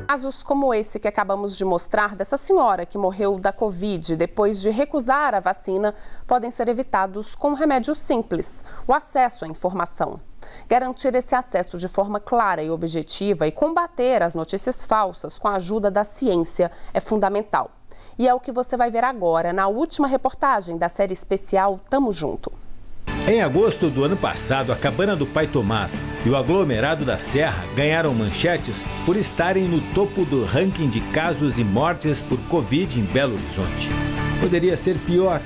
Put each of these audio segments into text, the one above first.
Casos como esse que acabamos de mostrar dessa senhora que morreu da Covid depois de recusar a vacina podem ser evitados com um remédio simples, o acesso à informação. Garantir esse acesso de forma clara e objetiva e combater as notícias falsas com a ajuda da ciência é fundamental. E é o que você vai ver agora na última reportagem da série especial Tamo Junto. Em agosto do ano passado, a Cabana do Pai Tomás e o aglomerado da Serra ganharam manchetes por estarem no topo do ranking de casos e mortes por Covid em Belo Horizonte. Poderia ser pior.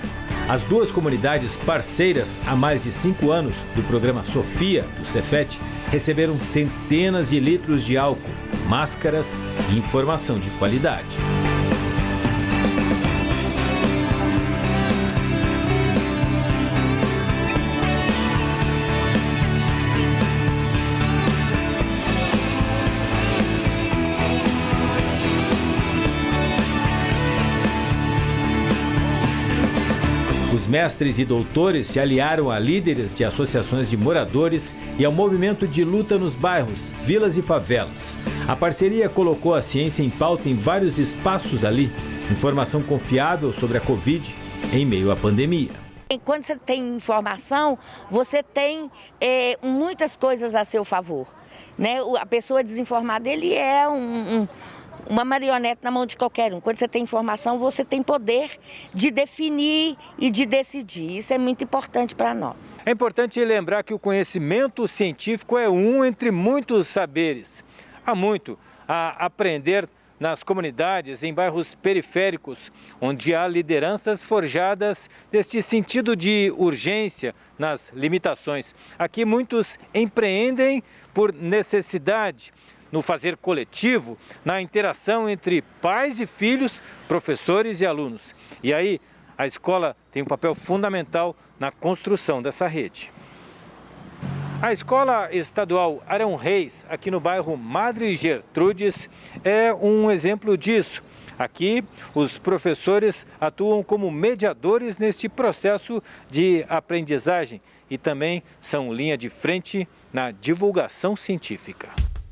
As duas comunidades parceiras há mais de 5 anos do programa Sofia, do Cefet, receberam centenas de litros de álcool, máscaras e informação de qualidade. Os mestres e doutores se aliaram a líderes de associações de moradores e ao movimento de luta nos bairros, vilas e favelas. A parceria colocou a ciência em pauta em vários espaços ali. Informação confiável sobre a Covid em meio à pandemia. Quando você tem informação, você tem muitas coisas a seu favor, né? A pessoa desinformada, ele é uma marionete na mão de qualquer um. Quando você tem informação, você tem poder de definir e de decidir. Isso é muito importante para nós. É importante lembrar que o conhecimento científico é um entre muitos saberes. Há muito a aprender nas comunidades, em bairros periféricos, onde há lideranças forjadas deste sentido de urgência nas limitações. Aqui muitos empreendem por necessidade, no fazer coletivo, na interação entre pais e filhos, professores e alunos. E aí, a escola tem um papel fundamental na construção dessa rede. A Escola Estadual Arão Reis, aqui no bairro Madre Gertrudes, é um exemplo disso. Aqui, os professores atuam como mediadores neste processo de aprendizagem e também são linha de frente na divulgação científica.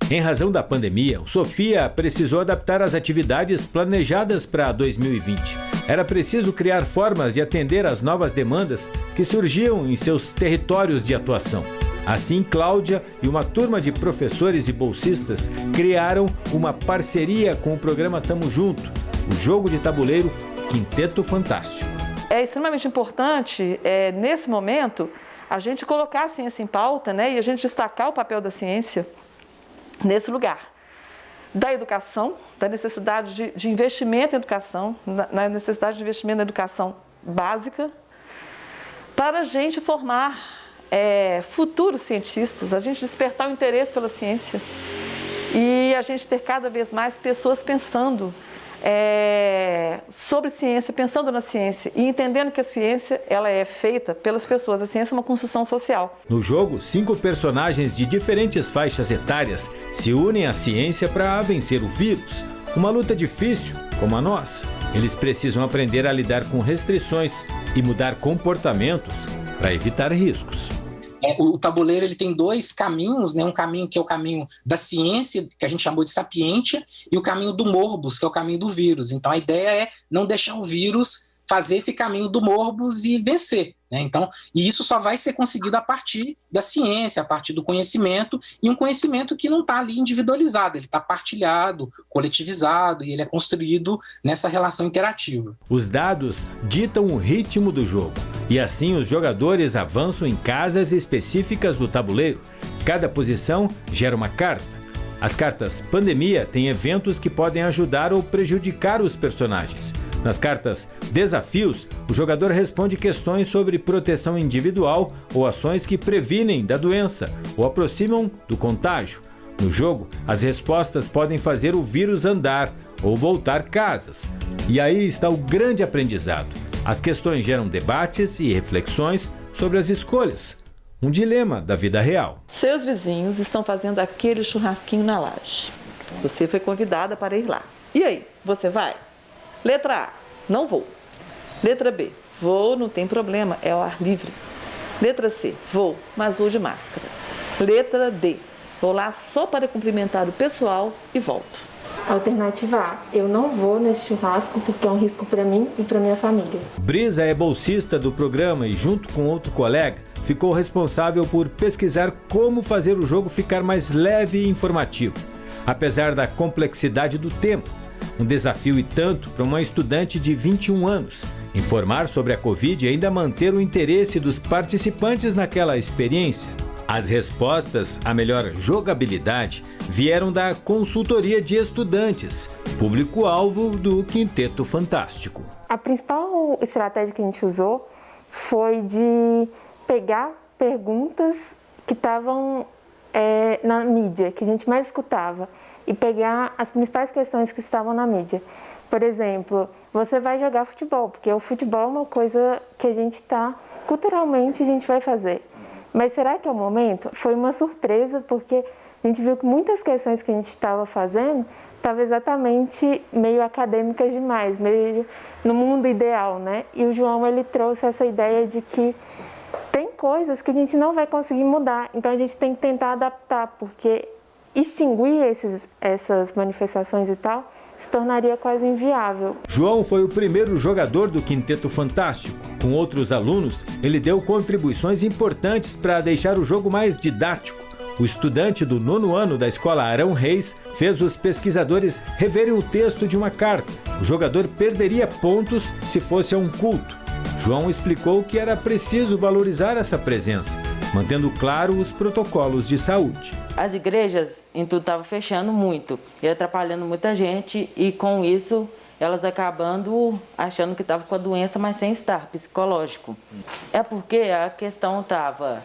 Em razão da pandemia, o Sofia precisou adaptar as atividades planejadas para 2020. Era preciso criar formas de atender às novas demandas que surgiam em seus territórios de atuação. Assim, Cláudia e uma turma de professores e bolsistas criaram uma parceria com o programa Tamo Junto, o jogo de tabuleiro Quinteto Fantástico. É extremamente importante, nesse momento, a gente colocar a ciência em pauta, né, e a gente destacar o papel da ciência nesse lugar, da educação, da necessidade de investimento em educação, na necessidade de investimento na educação básica, para a gente formar futuros cientistas, a gente despertar o interesse pela ciência e a gente ter cada vez mais pessoas pensando sobre ciência, pensando na ciência e entendendo que a ciência ela é feita pelas pessoas. A ciência é uma construção social. No jogo, 5 personagens de diferentes faixas etárias se unem à ciência para vencer o vírus. Uma luta difícil, como a nossa. Eles precisam aprender a lidar com restrições e mudar comportamentos para evitar riscos. O tabuleiro ele tem 2 caminhos, né? Um caminho que é o caminho da ciência, que a gente chamou de sapiência, e o caminho do morbus, que é o caminho do vírus. Então a ideia é não deixar o vírus fazer esse caminho do morbus e vencer, né? Então, e isso só vai ser conseguido a partir da ciência, a partir do conhecimento, e um conhecimento que não está ali individualizado, ele está partilhado, coletivizado, e ele é construído nessa relação interativa. Os dados ditam o ritmo do jogo, e assim os jogadores avançam em casas específicas do tabuleiro. Cada posição gera uma carta. As cartas Pandemia têm eventos que podem ajudar ou prejudicar os personagens. Nas cartas Desafios, o jogador responde questões sobre proteção individual ou ações que previnem da doença ou aproximam do contágio. No jogo, as respostas podem fazer o vírus andar ou voltar casas. E aí está o grande aprendizado. As questões geram debates e reflexões sobre as escolhas. Um dilema da vida real. Seus vizinhos estão fazendo aquele churrasquinho na laje. Você foi convidada para ir lá. E aí, você vai? Letra A, não vou. Letra B, vou, não tem problema, é ao ar livre. Letra C, vou, mas vou de máscara. Letra D, vou lá só para cumprimentar o pessoal e volto. Alternativa A, eu não vou nesse churrasco porque é um risco para mim e para minha família. Brisa é bolsista do programa e, junto com outro colega, ficou responsável por pesquisar como fazer o jogo ficar mais leve e informativo, apesar da complexidade do tema. Um desafio e tanto para uma estudante de 21 anos. Informar sobre a Covid e ainda manter o interesse dos participantes naquela experiência. As respostas à melhor jogabilidade vieram da consultoria de estudantes, público-alvo do Quinteto Fantástico. A principal estratégia que a gente usou foi de pegar perguntas que estavam na mídia, que a gente mais escutava, e pegar as principais questões que estavam na mídia. Por exemplo, você vai jogar futebol, porque o futebol é uma coisa que a gente culturalmente a gente vai fazer. Mas será que é o momento? Foi uma surpresa, porque a gente viu que muitas questões que a gente estava fazendo estavam exatamente meio acadêmicas demais, meio no mundo ideal, né? E o João, ele trouxe essa ideia de que tem coisas que a gente não vai conseguir mudar, então a gente tem que tentar adaptar, porque extinguir essas manifestações e tal se tornaria quase inviável. João foi o primeiro jogador do Quinteto Fantástico. Com outros alunos, ele deu contribuições importantes para deixar o jogo mais didático. O estudante do 9º ano da escola Arão Reis fez os pesquisadores reverem o texto de uma carta. O jogador perderia pontos se fosse a um culto. João explicou que era preciso valorizar essa presença, mantendo claro os protocolos de saúde. As igrejas em tudo estavam fechando muito e atrapalhando muita gente, e com isso elas acabando achando que estavam com a doença, mas sem estar psicológico. É porque a questão estava,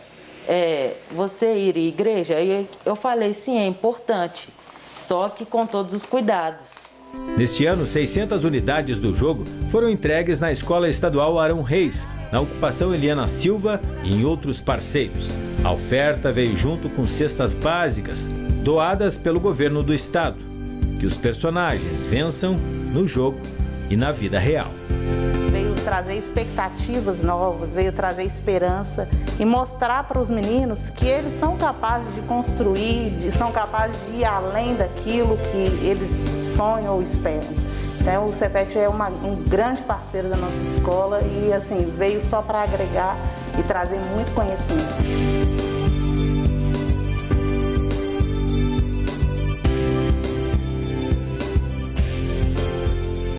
você ir à igreja, e eu falei sim, é importante, só que com todos os cuidados. Neste ano, 600 unidades do jogo foram entregues na Escola Estadual Arão Reis, na ocupação Eliana Silva e em outros parceiros. A oferta veio junto com cestas básicas, doadas pelo governo do estado. Que os personagens vençam no jogo e na vida real. Veio trazer expectativas novas, veio trazer esperança e mostrar para os meninos que eles são capazes de construir, são capazes de ir além daquilo que eles sonham ou esperam. Então, o CEPET é um grande parceiro da nossa escola e assim, veio só para agregar e trazer muito conhecimento.